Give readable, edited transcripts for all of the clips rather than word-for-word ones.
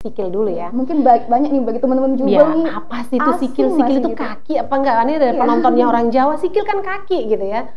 sikil dulu ya. Mungkin banyak nih bagi teman-teman juga nih. Apa sih itu sikil? Sikil itu gitu. Kaki apa enggak? Ini dari penontonnya orang Jawa, sikil kan kaki gitu ya.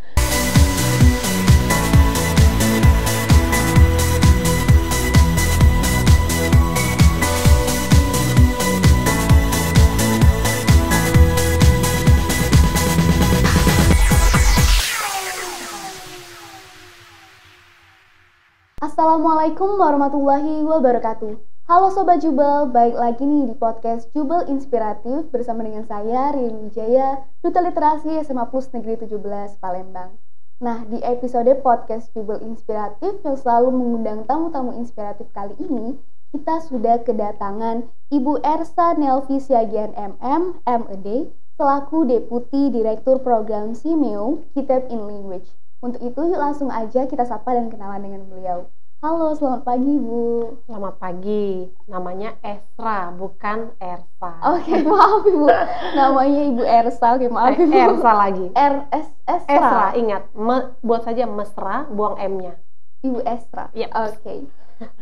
Assalamualaikum warahmatullahi wabarakatuh. Halo Sobat Jubel, baik lagi nih di podcast Jubel Inspiratif bersama dengan saya Rini Wijaya, Duta Literasi SMA Plus Negeri 17 Palembang. Nah, di episode podcast Jubel Inspiratif yang selalu mengundang tamu-tamu inspiratif kali ini, kita sudah kedatangan Ibu Ersa Nelvi Siagian MM, MED, selaku Deputi Direktur Program SIMEO, Kitab in Language. Untuk itu, yuk langsung aja kita sapa dan kenalan dengan beliau. Halo, selamat pagi Bu. Selamat pagi, namanya Esra, bukan Ersa. Oke, maaf Ibu, namanya Ibu Ersa, oke maaf Ibu. Ersa lagi. Esra. Esra, ingat, buat saja mesra, buang M-nya. Ibu Esra, yep.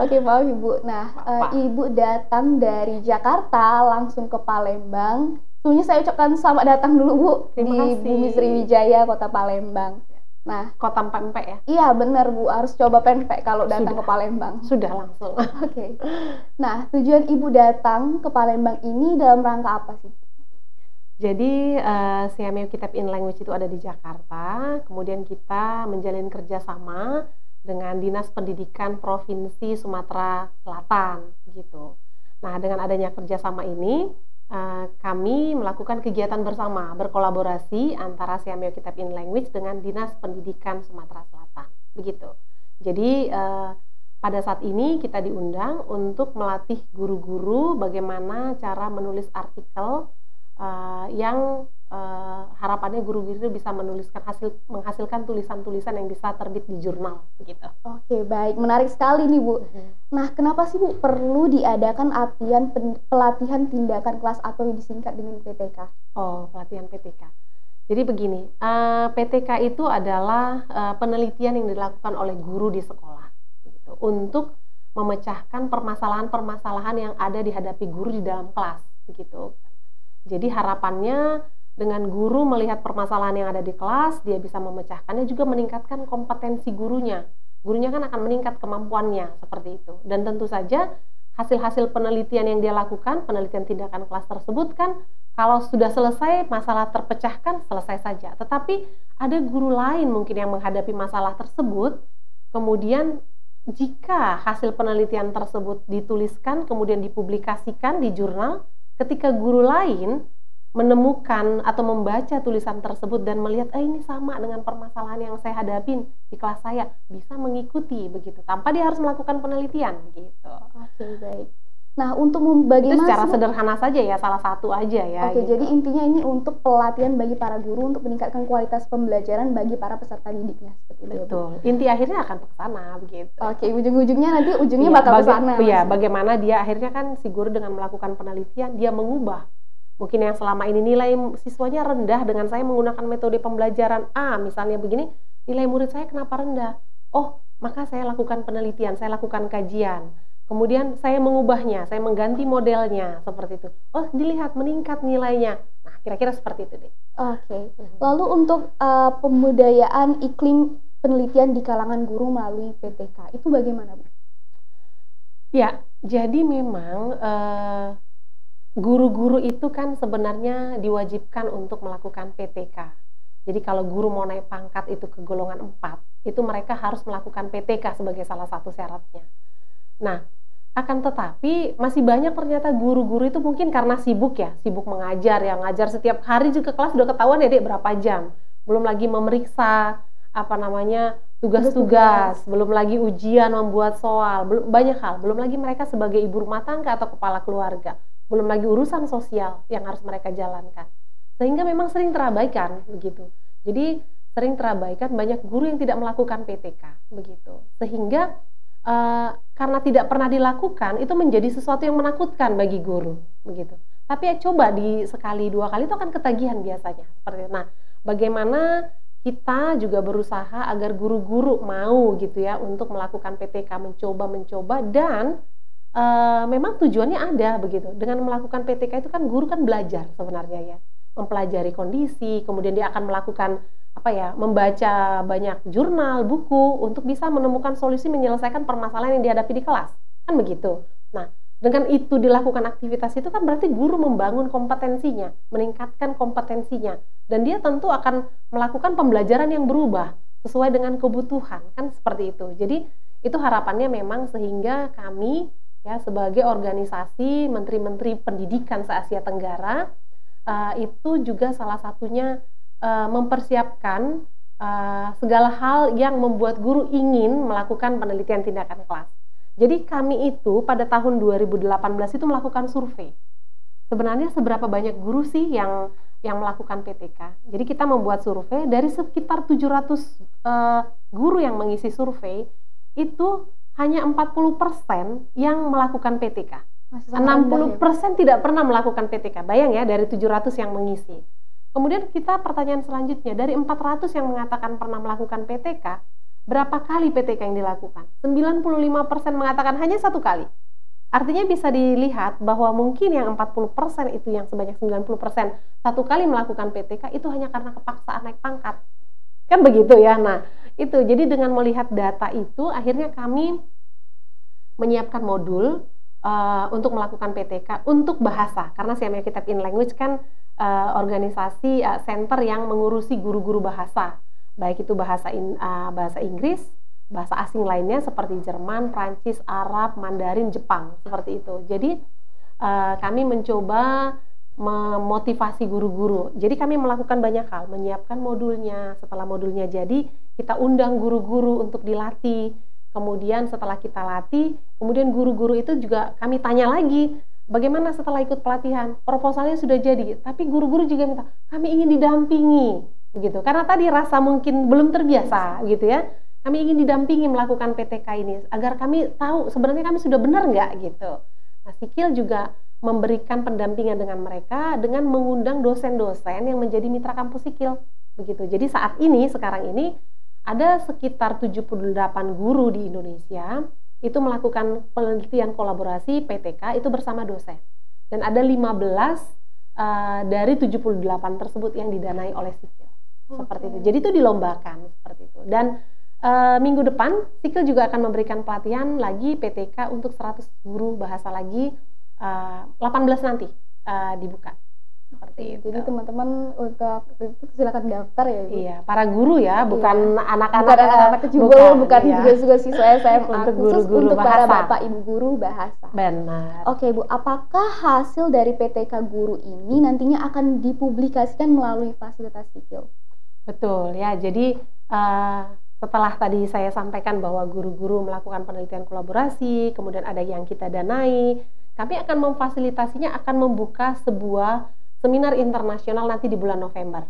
Oke, maaf Ibu. Nah, Ibu datang dari Jakarta langsung ke Palembang. Sebelumnya saya ucapkan selamat datang dulu Bu. Terima di kasih. Bumi Sriwijaya, Kota Palembang. Nah, kota pempek ya? Iya benar Bu, harus coba pempek kalau datang ke Palembang. Sudah langsung. Oke. Nah, tujuan Ibu datang ke Palembang ini dalam rangka apa sih? Jadi SIMEO Kitab in Language itu ada di Jakarta. Kemudian kita menjalin kerjasama dengan Dinas Pendidikan Provinsi Sumatera Selatan, gitu. Nah, dengan adanya kerjasama ini, kami melakukan kegiatan bersama, berkolaborasi antara SIMEO Kitab in Language dengan Dinas Pendidikan Sumatera Selatan, begitu. Jadi pada saat ini kita diundang untuk melatih guru-guru bagaimana cara menulis artikel yang harapannya guru-guru itu bisa menghasilkan tulisan-tulisan yang bisa terbit di jurnal, begitu. Oke, baik, menarik sekali nih Bu. Nah, kenapa sih Bu perlu diadakan pelatihan tindakan kelas atau yang disingkat dengan PTK? Oh, pelatihan PTK. Jadi begini, PTK itu adalah penelitian yang dilakukan oleh guru di sekolah, begitu, untuk memecahkan permasalahan-permasalahan yang ada dihadapi guru di dalam kelas, begitu. Jadi harapannya dengan guru melihat permasalahan yang ada di kelas, dia bisa memecahkannya, juga meningkatkan kompetensi gurunya. Gurunya kan akan meningkat kemampuannya, seperti itu. Dan tentu saja hasil-hasil penelitian yang dia lakukan, penelitian tindakan kelas tersebut kan, kalau sudah selesai, masalah terpecahkan, selesai saja. Tetapi ada guru lain mungkin yang menghadapi masalah tersebut, kemudian jika hasil penelitian tersebut dituliskan, kemudian dipublikasikan di jurnal, ketika guru lain menemukan atau membaca tulisan tersebut dan melihat, ini sama dengan permasalahan yang saya hadapin di kelas saya, bisa mengikuti, begitu, tanpa dia harus melakukan penelitian, begitu. Oke, baik. Nah, untuk bagaimana itu secara sederhana saja ya, salah satu aja ya. Oke, gitu. jadi intinya ini untuk pelatihan bagi para guru untuk meningkatkan kualitas pembelajaran bagi para peserta didiknya, seperti itu. Betul. Inti akhirnya akan ke sana, begitu. Oke, ujung-ujungnya nanti bakal ke sana. Iya, bagaimana dia akhirnya kan si guru dengan melakukan penelitian, dia mengubah. Mungkin yang selama ini nilai siswanya rendah, dengan saya menggunakan metode pembelajaran A, misalnya begini, nilai murid saya kenapa rendah? Oh, maka saya lakukan penelitian, saya lakukan kajian. Kemudian saya mengubahnya, saya mengganti modelnya, seperti itu. Oh, dilihat meningkat nilainya. Nah, kira-kira seperti itu deh. Oke. Lalu untuk pembudayaan iklim penelitian di kalangan guru melalui PTK, itu bagaimana Bu? Ya, jadi memang guru-guru itu kan sebenarnya diwajibkan untuk melakukan PTK. Jadi kalau guru mau naik pangkat itu ke golongan 4, itu mereka harus melakukan PTK sebagai salah satu syaratnya. Nah, akan tetapi masih banyak ternyata guru-guru itu mungkin karena sibuk ya, sibuk mengajar, yang ngajar setiap hari juga kelas udah ketahuan ya Dek berapa jam. Belum lagi memeriksa tugas-tugas, belum lagi ujian, membuat soal, banyak hal. Belum lagi mereka sebagai ibu rumah tangga atau kepala keluarga. Belum lagi urusan sosial yang harus mereka jalankan. Sehingga memang sering terabaikan begitu. Jadi sering terabaikan, banyak guru yang tidak melakukan PTK begitu. Sehingga karena tidak pernah dilakukan, itu menjadi sesuatu yang menakutkan bagi guru begitu. Tapi ya coba di sekali dua kali itu akan ketagihan biasanya seperti itu. Nah, bagaimana kita juga berusaha agar guru-guru mau gitu ya untuk melakukan PTK, mencoba dan memang tujuannya ada begitu. Dengan melakukan PTK itu kan guru kan belajar sebenarnya ya, mempelajari kondisi, kemudian dia akan melakukan membaca banyak jurnal, buku untuk bisa menemukan solusi menyelesaikan permasalahan yang dihadapi di kelas, kan begitu. Nah, dengan itu dilakukan aktivitas itu kan berarti guru membangun kompetensinya, meningkatkan kompetensinya, dan dia tentu akan melakukan pembelajaran yang berubah sesuai dengan kebutuhan, kan seperti itu. Jadi itu harapannya memang sehingga kami ya sebagai organisasi menteri-menteri pendidikan se-Asia Tenggara itu juga salah satunya mempersiapkan segala hal yang membuat guru ingin melakukan penelitian tindakan kelas. Jadi kami itu pada tahun 2018 itu melakukan survei. Sebenarnya seberapa banyak guru sih yang melakukan PTK. Jadi kita membuat survei dari sekitar 700 guru yang mengisi survei, itu hanya 40% yang melakukan PTK. 60% tidak pernah melakukan PTK. Bayang ya, dari 700 yang mengisi. Kemudian kita pertanyaan selanjutnya, dari 400 yang mengatakan pernah melakukan PTK, berapa kali PTK yang dilakukan? 95% mengatakan hanya 1 kali. Artinya bisa dilihat bahwa mungkin yang 40% itu, yang sebanyak 90% 1 kali melakukan PTK itu hanya karena kepaksaan naik pangkat. Kan begitu ya. Nah, itu. Jadi dengan melihat data itu, akhirnya kami menyiapkan modul untuk melakukan PTK untuk bahasa. Karena Siameo Kitab in Language kan organisasi center yang mengurusi guru-guru bahasa, baik itu bahasa Inggris, bahasa asing lainnya seperti Jerman, Prancis, Arab, Mandarin, Jepang, seperti itu. Jadi kami mencoba memotivasi guru-guru. Jadi kami melakukan banyak hal, menyiapkan modulnya. Setelah modulnya jadi, kita undang guru-guru untuk dilatih. Kemudian setelah kita latih, kemudian guru-guru itu juga kami tanya lagi, bagaimana setelah ikut pelatihan? Proposalnya sudah jadi, tapi guru-guru juga minta, kami ingin didampingi, begitu. Karena tadi rasa mungkin belum terbiasa, gitu ya. Kami ingin didampingi melakukan PTK ini, agar kami tahu sebenarnya kami sudah benar nggak, gitu. Nah, Sikil juga memberikan pendampingan dengan mereka dengan mengundang dosen-dosen yang menjadi mitra kampus Sikil, begitu. Jadi saat ini, sekarang ini, ada sekitar 78 guru di Indonesia itu melakukan penelitian kolaborasi PTK itu bersama dosen. Dan ada 15 dari 78 tersebut yang didanai oleh Sikil. Seperti itu. Jadi itu dilombakan seperti itu. Dan minggu depan Sikil juga akan memberikan pelatihan lagi PTK untuk 100 guru bahasa lagi, 18 nanti dibuka. Seperti itu. Jadi teman-teman untuk itu silakan daftar ya, Ibu. Iya, para guru ya, bukan anak-anak, bukan anak-anak Jubel, bukan iya. juga siswa SMA, untuk khusus guru-guru untuk bahasa. para bapak ibu guru bahasa. Benar. Oke, Bu, apakah hasil dari PTK guru ini nantinya akan dipublikasikan melalui fasilitas Sikil? Betul ya. Jadi setelah tadi saya sampaikan bahwa guru-guru melakukan penelitian kolaborasi, kemudian ada yang kita danai, kami akan memfasilitasinya, akan membuka sebuah seminar internasional nanti di bulan November.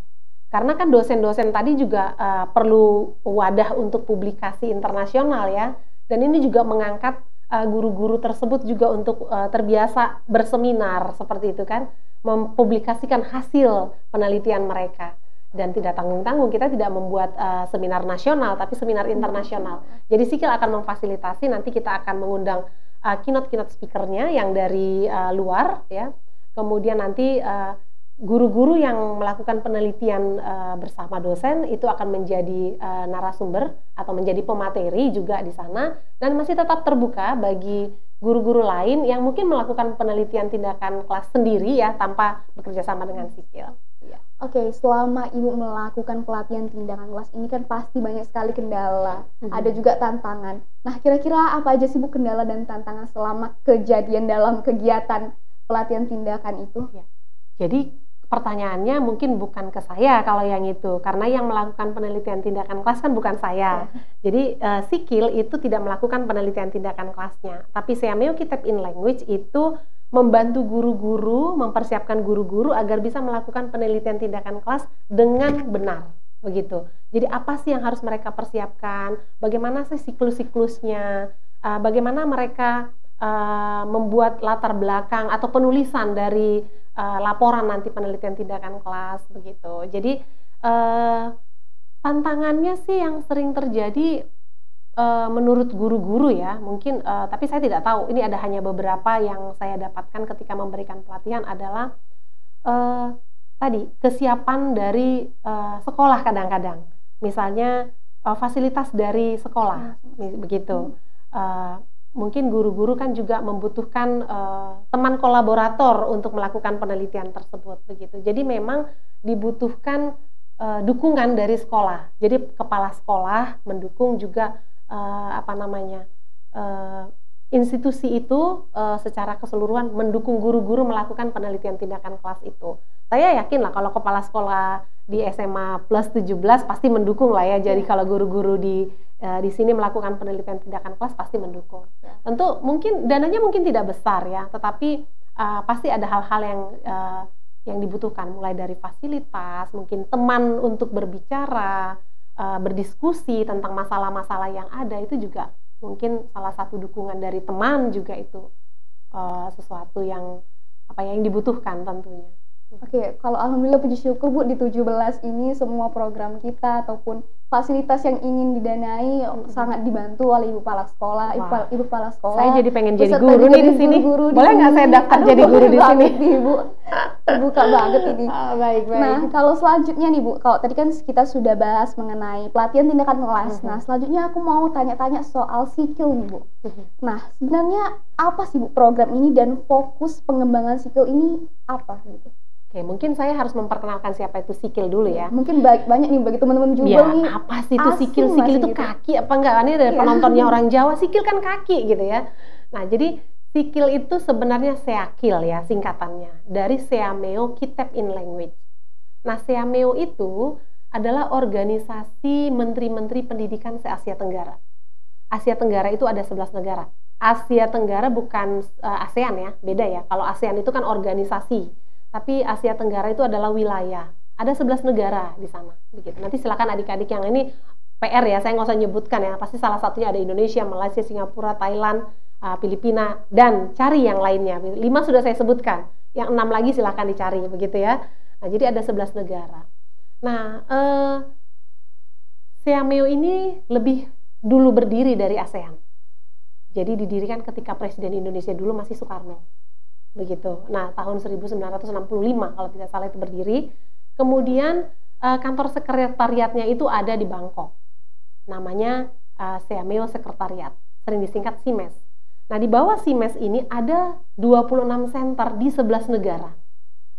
Karena kan dosen-dosen tadi juga perlu wadah untuk publikasi internasional ya. Dan ini juga mengangkat guru-guru tersebut juga untuk terbiasa berseminar seperti itu kan, mempublikasikan hasil penelitian mereka. Dan tidak tanggung-tanggung, kita tidak membuat seminar nasional, tapi seminar internasional. Jadi Sikil akan memfasilitasi, nanti kita akan mengundang keynote speakernya yang dari luar ya. Kemudian nanti guru-guru yang melakukan penelitian bersama dosen itu akan menjadi narasumber atau menjadi pemateri juga di sana, dan masih tetap terbuka bagi guru-guru lain yang mungkin melakukan penelitian tindakan kelas sendiri ya, tanpa bekerja sama dengan Sikil. Ya. Oke, selama Ibu melakukan pelatihan tindakan kelas ini kan pasti banyak sekali kendala, ada juga tantangan. Nah, kira-kira apa aja sih Bu kendala dan tantangan selama kejadian dalam kegiatan pelatihan tindakan itu? Ya. Jadi pertanyaannya mungkin bukan ke saya kalau yang itu, karena yang melakukan penelitian tindakan kelas kan bukan saya. Jadi Sikil itu tidak melakukan penelitian tindakan kelasnya, tapi Siameo Kitab in Language itu membantu guru-guru, mempersiapkan guru-guru agar bisa melakukan penelitian tindakan kelas dengan benar, begitu. Jadi apa sih yang harus mereka persiapkan, bagaimana sih siklus-siklusnya, bagaimana mereka membuat latar belakang atau penulisan dari laporan nanti penelitian tindakan kelas, begitu. Jadi tantangannya sih yang sering terjadi menurut guru-guru ya, mungkin tapi saya tidak tahu, ini ada hanya beberapa yang saya dapatkan ketika memberikan pelatihan adalah tadi kesiapan dari sekolah kadang-kadang. Misalnya fasilitas dari sekolah, begitu. Mungkin guru-guru kan juga membutuhkan teman kolaborator untuk melakukan penelitian tersebut, begitu. Jadi memang dibutuhkan dukungan dari sekolah. Jadi kepala sekolah mendukung juga institusi itu secara keseluruhan mendukung guru-guru melakukan penelitian tindakan kelas itu. Saya yakin lah kalau kepala sekolah di SMA plus 17 pasti mendukung lah ya. Jadi kalau guru-guru di sini melakukan penelitian tindakan kelas pasti mendukung. Tentu mungkin dananya mungkin tidak besar ya, tetapi pasti ada hal-hal yang dibutuhkan, mulai dari fasilitas, mungkin teman untuk berbicara, berdiskusi tentang masalah-masalah yang ada, itu juga mungkin salah satu dukungan dari teman juga itu sesuatu yang dibutuhkan tentunya. Oke, kalau alhamdulillah puji syukur Bu, di 17 ini semua program kita ataupun fasilitas yang ingin didanai sangat dibantu oleh Ibu Kepala Sekolah, Ibu Kepala Sekolah. Saya jadi pengen jadi guru nih di sini. Boleh nggak saya daftar jadi guru di sini? Ibu, terbuka banget ini. Baik. Nah, kalau selanjutnya nih Bu, kalau tadi kan kita sudah bahas mengenai pelatihan tindakan kelas. Nah, selanjutnya aku mau tanya-tanya soal sikil nih Bu. Nah, sebenarnya apa sih Bu program ini dan fokus pengembangan sikil ini apa gitu? Oke, mungkin saya harus memperkenalkan siapa itu sikil dulu ya. Mungkin banyak nih bagi teman-teman juga nih. Apa sih itu sikil? Sikil itu gitu. Kaki apa enggak? Ini dari penontonnya orang Jawa, sikil kan kaki gitu ya. Nah, jadi sikil itu sebenarnya seakil ya singkatannya. Dari Seameo Kitab in Language. Nah, Seameo itu adalah organisasi menteri-menteri pendidikan se-Asia Tenggara. Asia Tenggara itu ada 11 negara. Asia Tenggara bukan ASEAN ya, beda ya. Kalau ASEAN itu kan organisasi. Tapi Asia Tenggara itu adalah wilayah. Ada 11 negara di sana. Begitu. Nanti silakan adik-adik yang ini PR ya, saya nggak usah nyebutkan ya. Pasti salah satunya ada Indonesia, Malaysia, Singapura, Thailand, Filipina, dan cari yang lainnya. 5 sudah saya sebutkan. Yang 6 lagi silakan dicari, begitu ya. Nah, jadi ada 11 negara. Nah, Seameo ini lebih dulu berdiri dari ASEAN. Jadi didirikan ketika Presiden Indonesia dulu masih Soekarno. Begitu. Nah, tahun 1965 kalau tidak salah itu berdiri. Kemudian kantor sekretariatnya itu ada di Bangkok. Namanya Seameo Sekretariat, sering disingkat SIMES. Nah, di bawah SIMES ini ada 26 center di 11 negara.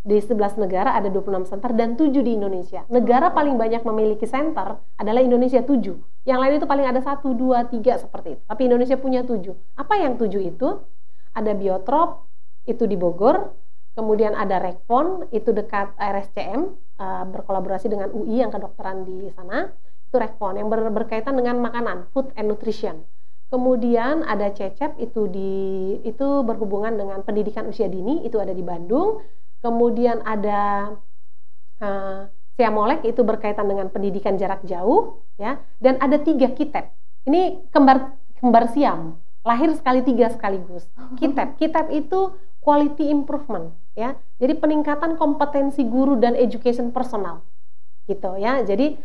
Di 11 negara ada 26 center dan 7 di Indonesia. Negara paling banyak memiliki center adalah Indonesia 7. Yang lain itu paling ada 1, 2, 3 seperti itu. Tapi Indonesia punya 7. Apa yang 7 itu? Ada Biotrop, itu di Bogor, kemudian ada Rekpon, itu dekat RSCM, berkolaborasi dengan UI yang kedokteran di sana, itu Rekpon, yang berkaitan dengan makanan, food and nutrition. Kemudian ada CECEP, itu berhubungan dengan pendidikan usia dini, itu ada di Bandung. Kemudian ada Siamolek, itu berkaitan dengan pendidikan jarak jauh, ya. Dan ada 3 kitab, ini kembar siam, lahir sekali 3 sekaligus. Kitab itu quality improvement ya. Jadi peningkatan kompetensi guru dan education personal. Gitu ya. Jadi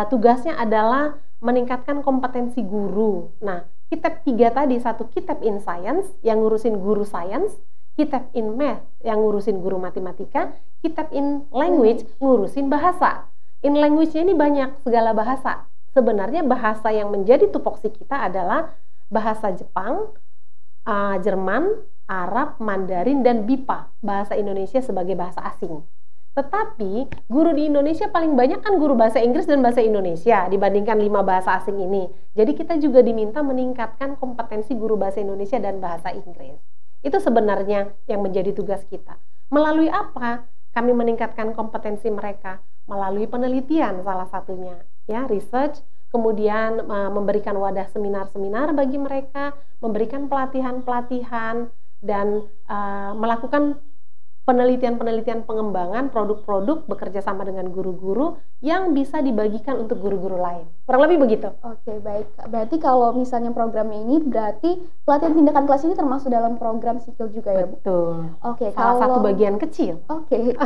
tugasnya adalah meningkatkan kompetensi guru. Nah, kitab 3 tadi, satu kitab in science yang ngurusin guru science, kitab in math yang ngurusin guru matematika, kitab in language ngurusin bahasa. In language-nya ini banyak segala bahasa. Sebenarnya bahasa yang menjadi tupoksi kita adalah bahasa Jepang, Jerman, Arab, Mandarin, dan BIPA, bahasa Indonesia sebagai bahasa asing. Tetapi guru di Indonesia paling banyak kan guru bahasa Inggris dan bahasa Indonesia dibandingkan 5 bahasa asing ini. Jadi kita juga diminta meningkatkan kompetensi guru bahasa Indonesia dan bahasa Inggris. Itu sebenarnya yang menjadi tugas kita. Melalui apa kami meningkatkan kompetensi mereka? Melalui penelitian salah satunya, ya, research. Kemudian memberikan wadah seminar-seminar bagi mereka, memberikan pelatihan-pelatihan, dan melakukan penelitian-penelitian pengembangan produk-produk bekerja sama dengan guru-guru yang bisa dibagikan untuk guru-guru lain. Kurang lebih begitu. Oke, baik. Berarti kalau misalnya programnya ini berarti pelatihan tindakan kelas ini termasuk dalam program sikil juga ya, Bu? Betul. Oke, salah satu bagian kecil. Oke.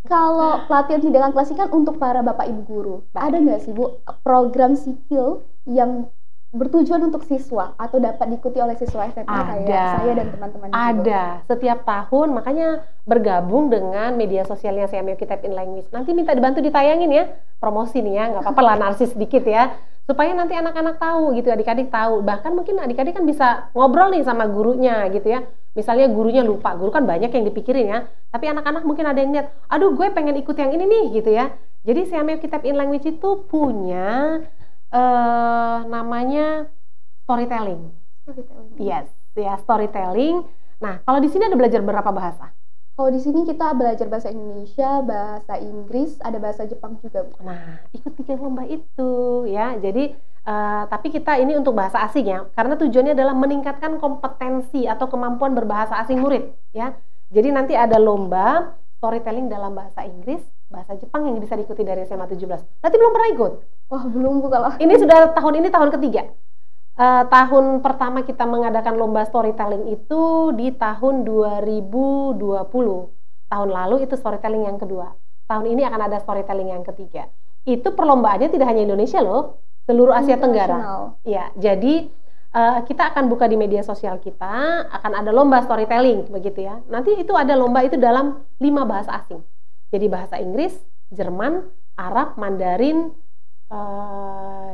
Kalau pelatihan tindakan kelas ini kan untuk para Bapak Ibu guru. Ada nggak sih Bu program sikil yang bertujuan untuk siswa atau dapat diikuti oleh siswa SMA kayak saya dan teman-teman juga? Ada, setiap tahun, makanya bergabung dengan media sosialnya CMU Kitab in Language. Nanti minta dibantu ditayangin ya, promosi nih ya, nggak apa-apa lah narsis sedikit ya, supaya nanti anak-anak tahu gitu, adik-adik tahu. Bahkan mungkin adik-adik kan bisa ngobrol nih sama gurunya gitu ya. Misalnya gurunya lupa, guru kan banyak yang dipikirin ya, tapi anak-anak mungkin ada yang lihat, aduh gue pengen ikut yang ini nih gitu ya. Jadi CMU Kitab in Language itu punya namanya storytelling. Yes, ya storytelling. Nah, kalau di sini ada belajar berapa bahasa? Kalau di sini kita belajar bahasa Indonesia, bahasa Inggris, ada bahasa Jepang juga, Bu. Nah, ikut 3 lomba itu ya. Jadi tapi kita ini untuk bahasa asing ya, karena tujuannya adalah meningkatkan kompetensi atau kemampuan berbahasa asing murid ya. Jadi nanti ada lomba storytelling dalam bahasa Inggris, bahasa Jepang yang bisa diikuti dari SMA 17. Nanti belum pernah ikut? Wah, belum Bu kalau. Ini sudah tahun ketiga. Tahun pertama kita mengadakan lomba storytelling itu di tahun 2020. Tahun lalu itu storytelling yang kedua. Tahun ini akan ada storytelling yang ketiga. Itu perlombaannya tidak hanya Indonesia loh, seluruh Asia Tenggara. Ya, jadi kita akan buka di media sosial kita, akan ada lomba storytelling begitu ya. Nanti itu ada lomba itu dalam 5 bahasa asing. Jadi bahasa Inggris, Jerman, Arab, Mandarin,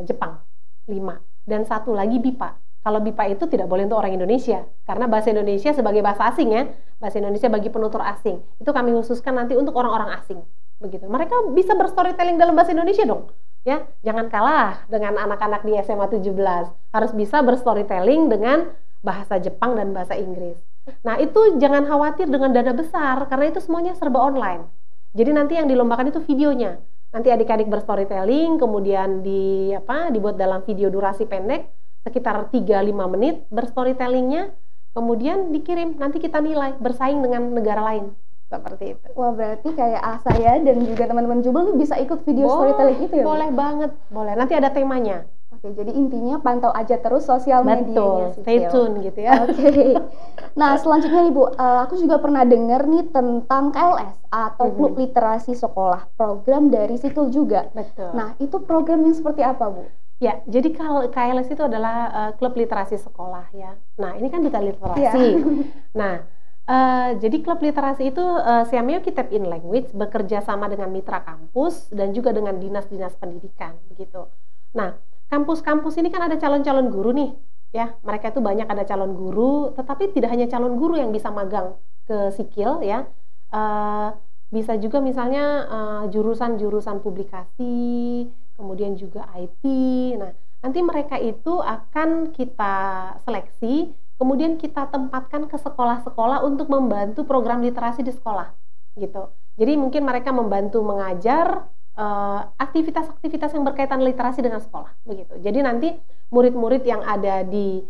Jepang, 5. Dan satu lagi BIPA. Kalau BIPA itu tidak boleh untuk orang Indonesia, karena bahasa Indonesia sebagai bahasa asing ya, bahasa Indonesia bagi penutur asing. Itu kami khususkan nanti untuk orang-orang asing. Begitu. Mereka bisa berstorytelling dalam bahasa Indonesia dong. Ya, jangan kalah dengan anak-anak di SMA 17. Harus bisa berstorytelling dengan bahasa Jepang dan bahasa Inggris. Nah, itu jangan khawatir dengan dana besar, karena itu semuanya serba online. Jadi nanti yang dilombakan itu videonya. Nanti adik-adik berstorytelling, kemudian dibuat dalam video durasi pendek, sekitar 3-5 menit berstorytellingnya, kemudian dikirim, nanti kita nilai, bersaing dengan negara lain. Seperti itu. Wah, berarti kayak saya dan juga teman-teman Jubel bisa ikut video storytelling itu ya? Boleh banget, boleh. Nanti ada temanya. Oke, jadi intinya pantau aja terus sosial medianya. Betul, stay tune gitu ya. Oke. Nah, selanjutnya nih Bu, aku juga pernah dengar nih tentang KLS atau Klub Literasi Sekolah, program dari Sikil juga. Betul. Nah, itu program yang seperti apa Bu? Ya, jadi kalau KLS itu adalah Klub Literasi Sekolah ya. Nah, ini kan duta literasi. Ya. Nah, jadi Klub Literasi itu CMU Kitab in Language bekerja sama dengan mitra kampus dan juga dengan dinas-dinas pendidikan begitu. Nah, kampus-kampus ini kan ada calon-calon guru nih, ya. Mereka itu banyak ada calon guru, tetapi tidak hanya calon guru yang bisa magang ke Sikil, ya. Bisa juga misalnya jurusan-jurusan publikasi, kemudian juga IT. Nah, nanti mereka itu akan kita seleksi, kemudian kita tempatkan ke sekolah-sekolah untuk membantu program literasi di sekolah, gitu. Jadi mungkin mereka membantu mengajar aktivitas-aktivitas yang berkaitan literasi dengan sekolah, begitu. Jadi nanti murid-murid yang ada di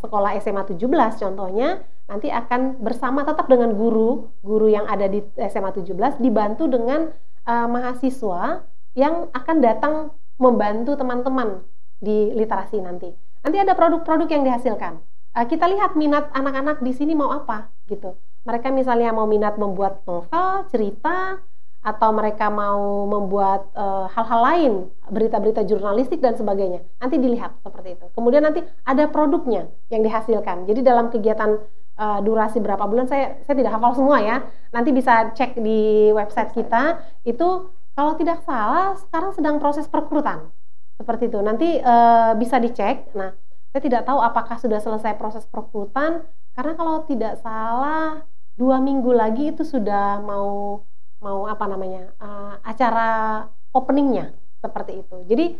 sekolah SMA 17 contohnya nanti akan bersama tetap dengan guru yang ada di SMA 17 dibantu dengan mahasiswa yang akan datang membantu teman-teman di literasi nanti. Nanti ada produk-produk yang dihasilkan. Kita lihat minat anak-anak di sini mau apa, gitu. Mereka misalnya mau minat membuat novel, cerita, atau mereka mau membuat hal-hal lain, berita-berita jurnalistik dan sebagainya. Nanti dilihat seperti itu. Kemudian nanti ada produknya yang dihasilkan. Jadi dalam kegiatan durasi berapa bulan, saya tidak hafal semua ya. Nanti bisa cek di website kita. Itu kalau tidak salah sekarang sedang proses perekrutan. Seperti itu. Nanti bisa dicek. Nah, saya tidak tahu apakah sudah selesai proses perekrutan, karena kalau tidak salah 2 minggu lagi itu sudah mau acara openingnya seperti itu. Jadi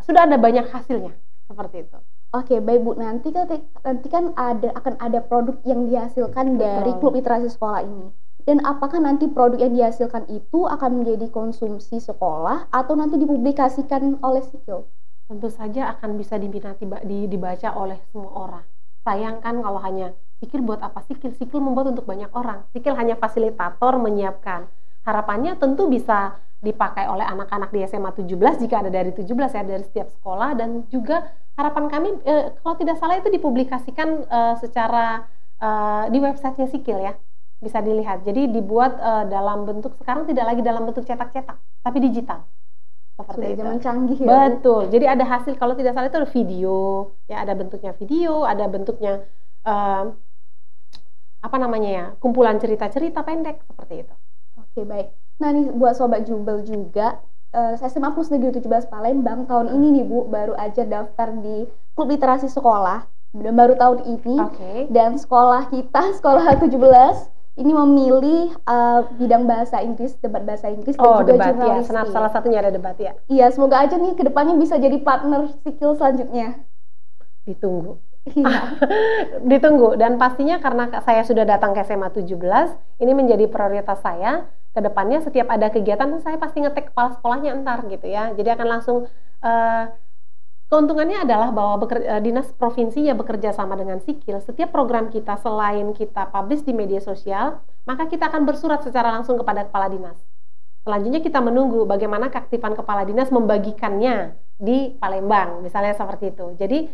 sudah ada banyak hasilnya seperti itu. Oke, baik Bu. Nanti kan akan ada produk yang dihasilkan dari Klub Literasi Sekolah ini. Dan apakah nanti produk yang dihasilkan itu akan menjadi konsumsi sekolah atau nanti dipublikasikan oleh Sikil? Tentu saja akan bisa diminati dibaca oleh semua orang. Sayangkan kalau hanya Sikil buat apa Sikil? Sikil membuat untuk banyak orang. Sikil hanya fasilitator menyiapkan. Harapannya tentu bisa dipakai oleh anak-anak di SMA 17 jika ada dari 17 ya, dari setiap sekolah, dan juga harapan kami kalau tidak salah itu dipublikasikan secara di websitenya Sikil ya. Bisa dilihat. Jadi dibuat dalam bentuk, sekarang tidak lagi dalam bentuk cetak-cetak, tapi digital. seperti Sudah itu. zaman canggih ya. Betul. Jadi ada hasil, kalau tidak salah itu ada video, ya ada bentuknya video, ada bentuknya apa namanya ya, kumpulan cerita-cerita pendek seperti itu. Oke, baik. Nah nih buat Sobat Jubel juga, SMA Plus Negeri 17 Palembang tahun ini nih Bu, baru aja daftar di klub literasi sekolah, dan baru tahun ini. Dan sekolah kita, sekolah 17, ini memilih bidang bahasa Inggris, debat bahasa Inggris dan juga debat ya, jurnalistik. salah satunya ada debat ya. Iya, semoga aja nih kedepannya bisa jadi partner skill selanjutnya. Ditunggu. Iya. Ditunggu, dan pastinya karena saya sudah datang ke SMA 17, ini menjadi prioritas saya. Kedepannya setiap ada kegiatan saya pasti ngetek kepala sekolahnya entar gitu ya. Jadi akan langsung keuntungannya adalah bahwa dinas provinsinya bekerja sama dengan Sikil. Setiap program kita selain kita publish di media sosial, maka kita akan bersurat secara langsung kepada kepala dinas. Selanjutnya kita menunggu bagaimana keaktifan kepala dinas membagikannya di Palembang, misalnya seperti itu. Jadi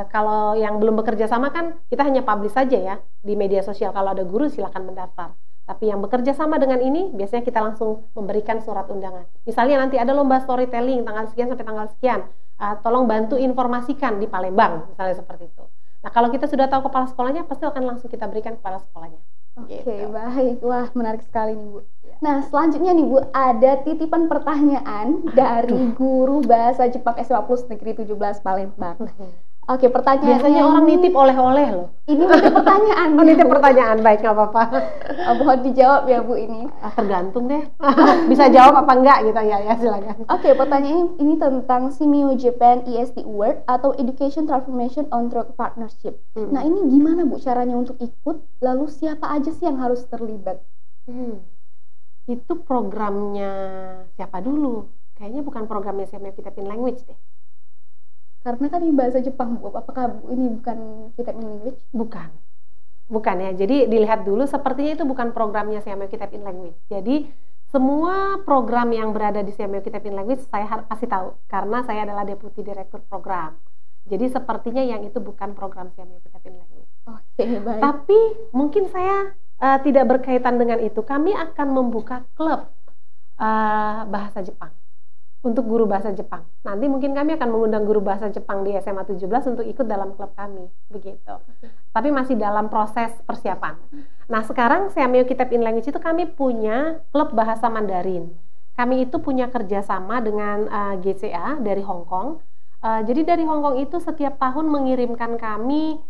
kalau yang belum bekerja sama kan kita hanya publish saja ya di media sosial. Kalau ada guru silakan mendaftar. Tapi yang bekerja sama dengan ini biasanya kita langsung memberikan surat undangan. Misalnya nanti ada lomba storytelling tanggal sekian sampai tanggal sekian. Tolong bantu informasikan di Palembang, misalnya seperti itu. Nah kalau kita sudah tahu kepala sekolahnya, pasti akan langsung kita berikan kepala sekolahnya. Oke, baik. Wah, menarik sekali nih Bu. Nah selanjutnya nih Bu, ada titipan pertanyaan dari guru bahasa Jepang SMA Plus Negeri 17 Palembang. Oke, pertanyaannya biasanya orang nitip oleh-oleh loh. Ini nitip pertanyaan. Nitip pertanyaan, baik, nggak apa-apa. Mohon dijawab ya Bu ini. Tergantung deh. Bisa jawab apa enggak gitu ya, silakan. Oke, pertanyaan ini tentang Simeo Japan EST Award atau Education Transformation on Through Partnership. Nah ini gimana Bu caranya untuk ikut? Lalu siapa aja sih yang harus terlibat? Itu programnya siapa dulu? Kayaknya bukan programnya Simeo Kitabin Language deh. Karena kan ini bahasa Jepang, Bu. Apakah ini bukan Kitab in Language? Bukan ya. Jadi dilihat dulu, sepertinya itu bukan programnya Simeo Kitab in Language. Jadi semua program yang berada di Simeo Kitab in Language saya pasti tahu, karena saya adalah Deputi Direktur Program. Jadi sepertinya yang itu bukan program Simeo Kitab in Language. Oke, baik. Tapi mungkin saya tidak berkaitan dengan itu. Kami akan membuka klub bahasa Jepang untuk guru bahasa Jepang. Nanti mungkin kami akan mengundang guru bahasa Jepang di SMA 17 untuk ikut dalam klub kami, begitu. Tapi masih dalam proses persiapan. Nah, sekarang Simeo Kitab in Language itu kami punya klub bahasa Mandarin. Kami itu punya kerjasama dengan GCA dari Hong Kong. Jadi dari Hong Kong itu setiap tahun mengirimkan kami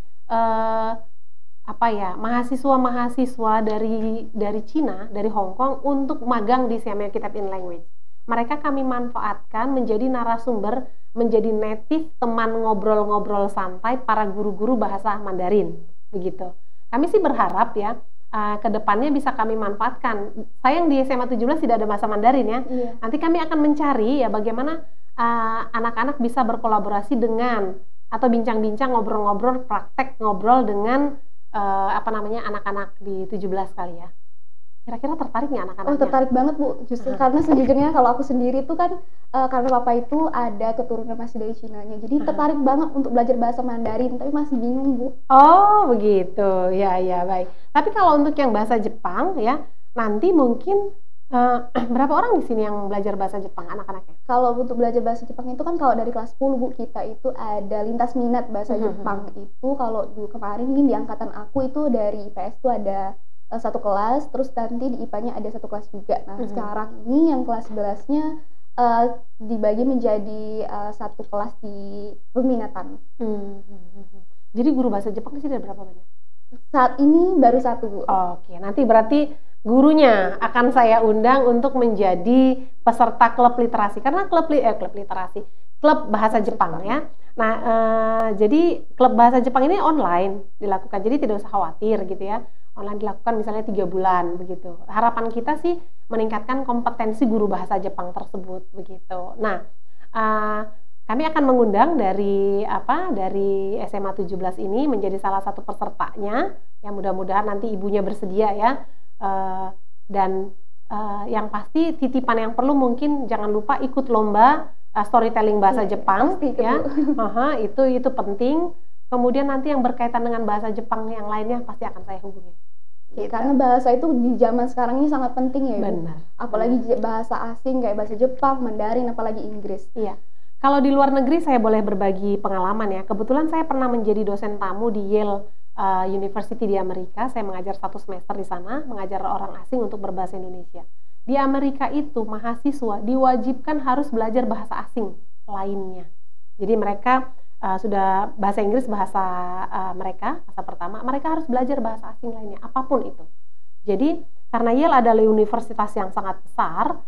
mahasiswa dari Cina, dari Hong Kong untuk magang di Simeo Kitab in Language. Mereka kami manfaatkan menjadi narasumber, menjadi native teman ngobrol-ngobrol santai para guru-guru bahasa Mandarin, begitu. Kami sih berharap ya, ke depannya bisa kami manfaatkan. Sayang di SMA 17 tidak ada bahasa Mandarin ya. Nanti kami akan mencari ya bagaimana anak-anak bisa berkolaborasi dengan atau bincang-bincang, ngobrol-ngobrol, praktek ngobrol dengan anak-anak di 17 kali ya. Kira-kira tertarik nggak anak-anaknya? Tertarik banget Bu, justru karena sejujurnya kalau aku sendiri tuh kan karena papa itu ada keturunan masih dari Cinanya, jadi tertarik banget untuk belajar bahasa Mandarin, tapi masih bingung Bu. Oh begitu, ya baik. Tapi kalau untuk yang bahasa Jepang ya, nanti mungkin berapa orang di sini yang belajar bahasa Jepang anak-anaknya? Kalau untuk belajar bahasa Jepang itu kan kalau dari kelas 10 Bu, kita itu ada lintas minat bahasa Jepang itu. Kalau dulu kemarin ini di angkatan aku itu dari IPS itu ada satu kelas, terus nanti di IPA-nya ada satu kelas juga. Nah sekarang ini yang kelas 11-nya dibagi menjadi satu kelas di peminatan. Jadi guru bahasa Jepang di sini ada berapa banyak? Saat ini baru satu Bu. Oke, nanti berarti gurunya akan saya undang untuk menjadi peserta klub literasi, karena klub bahasa Jepang ya. Nah, jadi klub bahasa Jepang ini online dilakukan, jadi tidak usah khawatir gitu ya. Online dilakukan misalnya 3 bulan begitu. Harapan kita sih meningkatkan kompetensi guru bahasa Jepang tersebut begitu. Nah, kami akan mengundang dari SMA 17 ini menjadi salah satu pesertanya. Ya mudah-mudahan nanti ibunya bersedia ya. Dan yang pasti titipan yang perlu mungkin jangan lupa ikut lomba storytelling bahasa Jepang ya. Itu penting. Kemudian nanti yang berkaitan dengan bahasa Jepang yang lainnya pasti akan saya hubungi. Oke, karena bahasa itu di zaman sekarang ini sangat penting ya, Ibu. Benar. Apalagi bahasa asing kayak bahasa Jepang, Mandarin, apalagi Inggris. Iya. Kalau di luar negeri saya boleh berbagi pengalaman ya. Kebetulan saya pernah menjadi dosen tamu di Yale University di Amerika. Saya mengajar 1 semester di sana, mengajar orang asing untuk berbahasa Indonesia. Di Amerika itu mahasiswa diwajibkan harus belajar bahasa asing lainnya. Jadi mereka sudah bahasa Inggris bahasa mereka, bahasa pertama, mereka harus belajar bahasa asing lainnya, apapun itu. Jadi karena Yale adalah universitas yang sangat besar,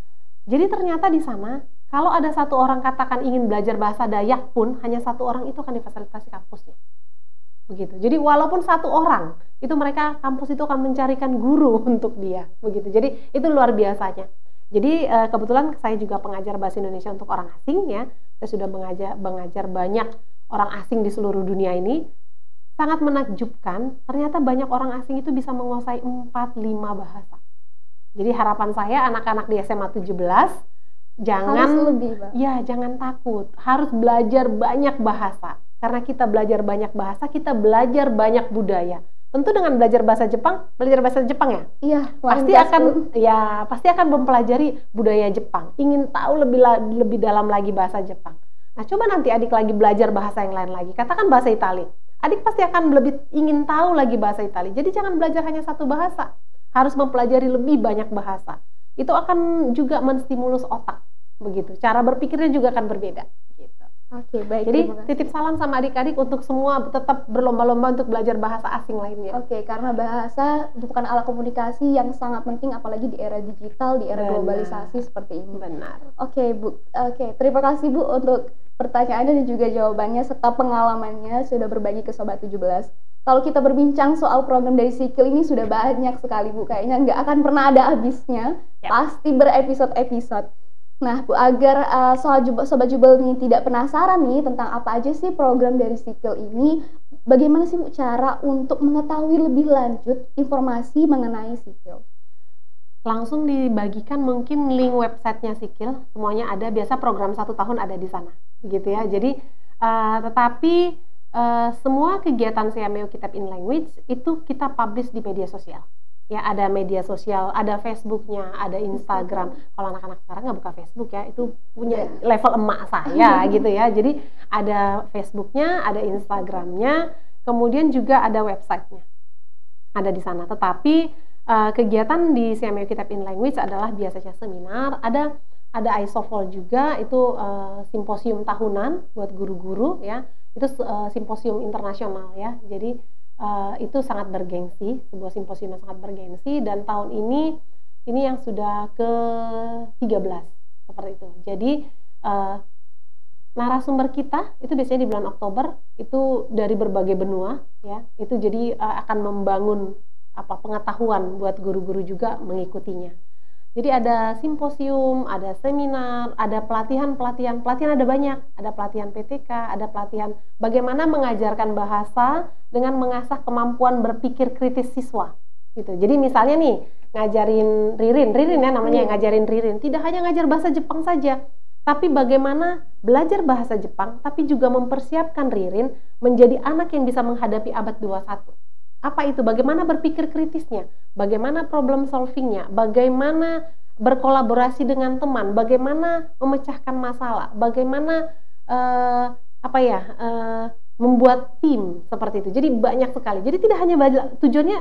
jadi ternyata di sana kalau ada 1 orang katakan ingin belajar bahasa Dayak pun hanya 1 orang itu akan difasilitasi kampusnya. Begitu. Jadi walaupun 1 orang, itu mereka kampus itu akan mencarikan guru untuk dia. Begitu. Jadi itu luar biasanya. Jadi kebetulan saya juga pengajar bahasa Indonesia untuk orang asing ya. Saya sudah mengajar banyak orang asing di seluruh dunia ini. Sangat menakjubkan, ternyata banyak orang asing itu bisa menguasai 4-5 bahasa. Jadi harapan saya anak-anak di SMA 17 jangan takut, harus belajar banyak bahasa. Karena kita belajar banyak bahasa, kita belajar banyak budaya. Tentu dengan belajar bahasa Jepang ya. Iya, pasti akan mempelajari budaya Jepang. Ingin tahu lebih dalam lagi bahasa Jepang. Nah, coba nanti adik lagi belajar bahasa yang lain lagi. Katakan bahasa Itali. Adik pasti akan lebih ingin tahu lagi bahasa Itali. Jadi jangan belajar hanya 1 bahasa. Harus mempelajari lebih banyak bahasa. Itu akan juga menstimulus otak. Begitu. Cara berpikirnya juga akan berbeda. Gitu. Oke, baik. Jadi titip salam sama adik-adik untuk semua tetap berlomba-lomba untuk belajar bahasa asing lainnya. Oke, karena bahasa bukan alat komunikasi yang sangat penting apalagi di era digital, di era globalisasi seperti ini. Benar. Oke, Bu. Oke, terima kasih Bu untuk pertanyaannya dan juga jawabannya serta pengalamannya sudah berbagi ke Sobat 17. Kalau kita berbincang soal program dari Sikil ini sudah banyak sekali Bu, kayaknya nggak akan pernah ada habisnya. Yep. Pasti berepisode-episode. Nah, Bu, agar Sobat Jubel ini tidak penasaran nih tentang apa aja sih program dari Sikil ini, bagaimana sih Bu cara untuk mengetahui lebih lanjut informasi mengenai Sikil? Langsung dibagikan mungkin link websitenya Sikil, semuanya ada, biasa program 1 tahun ada di sana, begitu ya. Jadi, tetapi semua kegiatan CMEO Kitab in Language itu kita publish di media sosial. Ya, ada media sosial, ada Facebooknya, ada Instagram. Kalau anak-anak sekarang nggak buka Facebook ya, itu punya level emak saya gitu ya. Jadi ada Facebooknya, ada Instagramnya, kemudian juga ada websitenya, ada di sana. Tetapi kegiatan di CMEO Kitab in Language adalah biasanya seminar, ada ISOFOL juga, itu simposium tahunan buat guru-guru ya. Itu simposium internasional ya. Jadi itu sangat bergengsi, sebuah simposium yang sangat bergengsi, dan tahun ini yang sudah ke-13 seperti itu. Jadi narasumber kita itu biasanya di bulan Oktober itu dari berbagai benua ya. Itu jadi akan membangun pengetahuan buat guru-guru juga mengikutinya. Jadi ada simposium, ada seminar, ada pelatihan ada banyak, ada pelatihan PTK, ada pelatihan bagaimana mengajarkan bahasa dengan mengasah kemampuan berpikir kritis siswa, gitu. Jadi misalnya nih ngajarin Ririn ya namanya, ngajarin Ririn, tidak hanya ngajar bahasa Jepang saja, tapi bagaimana belajar bahasa Jepang, tapi juga mempersiapkan Ririn menjadi anak yang bisa menghadapi abad 21. Apa itu? Bagaimana berpikir kritisnya, bagaimana problem solvingnya, bagaimana berkolaborasi dengan teman, bagaimana memecahkan masalah, bagaimana membuat tim seperti itu. Jadi banyak sekali. Jadi tidak hanya tujuannya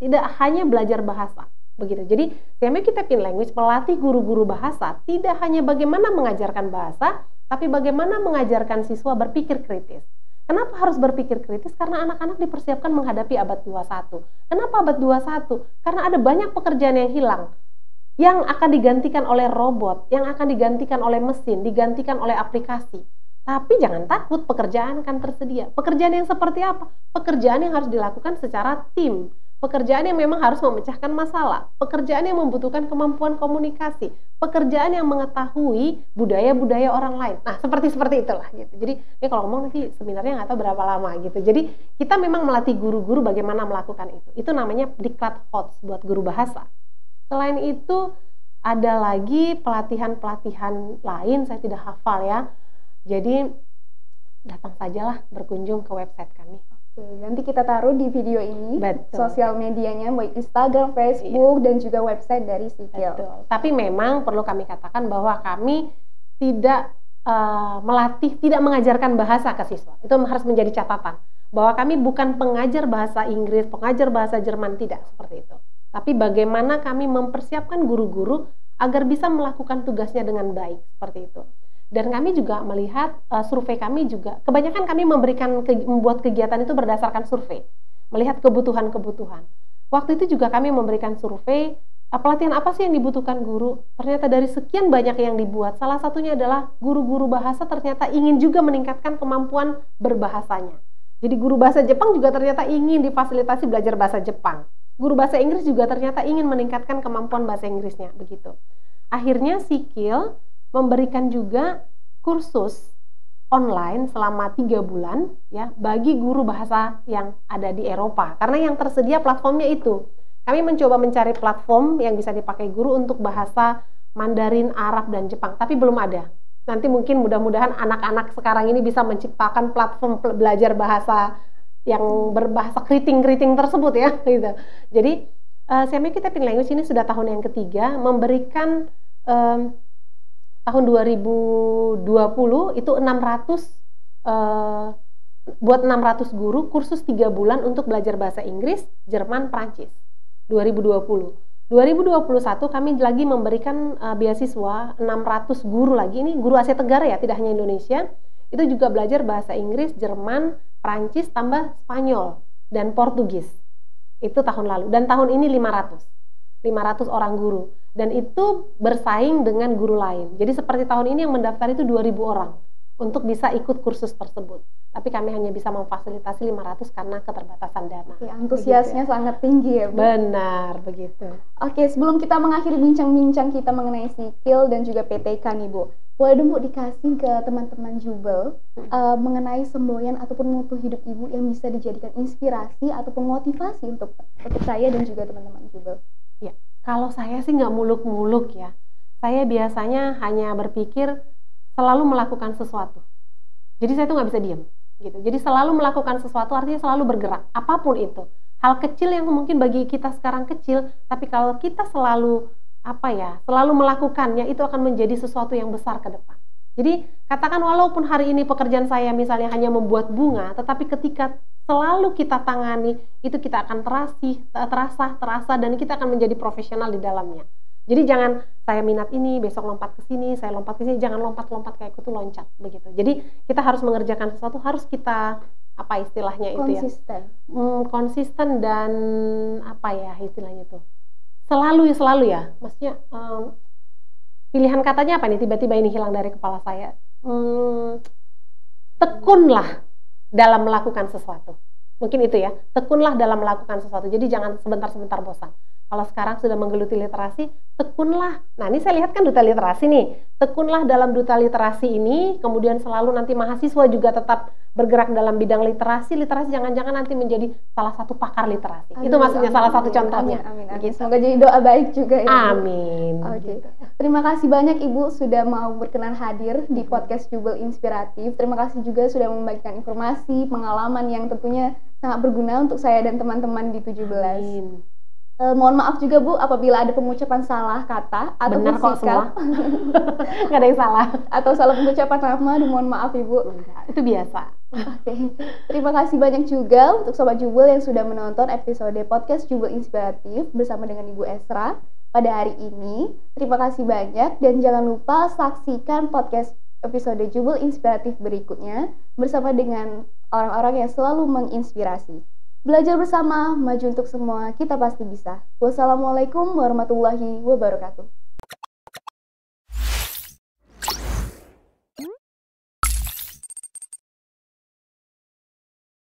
tidak hanya belajar bahasa, begitu. Jadi CMEO Kitab in Language melatih guru-guru bahasa tidak hanya bagaimana mengajarkan bahasa, tapi bagaimana mengajarkan siswa berpikir kritis. Kenapa harus berpikir kritis? Karena anak-anak dipersiapkan menghadapi abad 21. Kenapa abad 21? Karena ada banyak pekerjaan yang hilang, yang akan digantikan oleh robot, yang akan digantikan oleh mesin, digantikan oleh aplikasi. Tapi jangan takut, pekerjaan akan tersedia. Pekerjaan yang seperti apa? Pekerjaan yang harus dilakukan secara tim. Pekerjaan yang memang harus memecahkan masalah, pekerjaan yang membutuhkan kemampuan komunikasi, pekerjaan yang mengetahui budaya-budaya orang lain. Nah, seperti itulah gitu. Jadi, ini kalau ngomong nanti seminarnya nggak tahu berapa lama gitu. Jadi, kita memang melatih guru-guru bagaimana melakukan itu. Itu namanya Diklat HOTS buat guru bahasa. Selain itu, ada lagi pelatihan-pelatihan lain, saya tidak hafal ya. Jadi, datang sajalah berkunjung ke website kami. Oke, nanti kita taruh di video ini. Betul. Sosial medianya, baik Instagram, Facebook, dan juga website dari Sikil. Betul. Tapi memang perlu kami katakan bahwa kami tidak melatih, tidak mengajarkan bahasa ke siswa. Itu harus menjadi catatan. Bahwa kami bukan pengajar bahasa Inggris, pengajar bahasa Jerman, tidak seperti itu. Tapi bagaimana kami mempersiapkan guru-guru agar bisa melakukan tugasnya dengan baik, seperti itu. Dan kami juga melihat survei kami juga, kebanyakan kami membuat kegiatan itu berdasarkan survei, melihat kebutuhan-kebutuhan. Waktu itu juga kami memberikan survei, pelatihan apa sih yang dibutuhkan guru? Ternyata dari sekian banyak yang dibuat, salah satunya adalah guru-guru bahasa ternyata ingin juga meningkatkan kemampuan berbahasanya. Jadi guru bahasa Jepang juga ternyata ingin difasilitasi belajar bahasa Jepang. Guru bahasa Inggris juga ternyata ingin meningkatkan kemampuan bahasa Inggrisnya, begitu. Akhirnya Sikil memberikan juga kursus online selama 3 bulan ya bagi guru bahasa yang ada di Eropa, karena yang tersedia platformnya itu. Kami mencoba mencari platform yang bisa dipakai guru untuk bahasa Mandarin, Arab, dan Jepang, tapi belum ada. Nanti mungkin mudah-mudahan anak-anak sekarang ini bisa menciptakan platform belajar bahasa yang berbahasa keriting-keriting tersebut ya gitu. Jadi Semi-Kitabin Language ini sudah tahun yang ketiga memberikan tahun 2020 itu 600 buat 600 guru kursus 3 bulan untuk belajar bahasa Inggris, Jerman, Prancis 2020. 2021 kami lagi memberikan beasiswa 600 guru lagi, ini guru Asia Tenggara ya, tidak hanya Indonesia, itu juga belajar bahasa Inggris, Jerman, Prancis, tambah Spanyol dan Portugis. Itu tahun lalu, dan tahun ini 500 orang guru. Dan itu bersaing dengan guru lain. Jadi seperti tahun ini yang mendaftar itu 2.000 orang untuk bisa ikut kursus tersebut. Tapi kami hanya bisa memfasilitasi 500 karena keterbatasan dana. Oke, antusiasnya begitu, sangat tinggi ya, Bu? Benar, begitu. Oke, sebelum kita mengakhiri bincang-bincang kita mengenai Sikil dan juga PTK nih, Bu, boleh dong Bu dikasih ke teman-teman Jubel mengenai semboyan ataupun mutu hidup Ibu yang bisa dijadikan inspirasi ataupun motivasi untuk saya dan juga teman-teman Jubel. Ya. Kalau saya sih nggak muluk-muluk ya. Saya biasanya hanya berpikir selalu melakukan sesuatu. Jadi saya tuh nggak bisa diam gitu. Jadi selalu melakukan sesuatu artinya selalu bergerak, apapun itu. Hal kecil yang mungkin bagi kita sekarang kecil, tapi kalau kita selalu selalu melakukannya, itu akan menjadi sesuatu yang besar ke depan. Jadi katakan walaupun hari ini pekerjaan saya misalnya hanya membuat bunga, tetapi ketika selalu kita tangani, itu kita akan terasa, dan kita akan menjadi profesional di dalamnya. Jadi jangan saya minat ini, besok lompat ke sini, saya lompat ke sini, jangan lompat-lompat kayak kutu loncat begitu. Jadi kita harus mengerjakan sesuatu, harus kita istilahnya itu konsisten. Konsisten dan istilahnya itu. Selalu ya. Maksudnya pilihan katanya apa nih? Tiba-tiba ini hilang dari kepala saya. Tekunlah dalam melakukan sesuatu. Mungkin itu ya, tekunlah dalam melakukan sesuatu. Jadi jangan sebentar-sebentar bosan. Kalau sekarang sudah menggeluti literasi, tekunlah. Nah, ini saya lihat kan duta literasi nih. Tekunlah dalam duta literasi ini, kemudian selalu nanti mahasiswa juga tetap bergerak dalam bidang literasi. Literasi jangan-jangan nanti menjadi salah satu pakar literasi. Itu maksudnya salah satu contohnya. Amin. Semoga jadi doa baik juga ya. Amin. Oke. Terima kasih banyak Ibu sudah mau berkenan hadir di podcast Jubel Inspiratif. Terima kasih juga sudah membagikan informasi, pengalaman yang tentunya sangat berguna untuk saya dan teman-teman di 17. Amin. Mohon maaf juga Bu apabila ada pengucapan salah kata atau benar kok semua. Nggak ada yang salah. Atau salah pengucapan nama, mohon maaf Ibu. Itu biasa. Oke. Terima kasih banyak juga untuk Sobat Jubel yang sudah menonton episode podcast Jubel Inspiratif bersama dengan Ibu Esra pada hari ini. Terima kasih banyak dan jangan lupa saksikan podcast episode Jubel Inspiratif berikutnya bersama dengan orang-orang yang selalu menginspirasi. Belajar bersama, maju untuk semua, kita pasti bisa. Wassalamualaikum warahmatullahi wabarakatuh.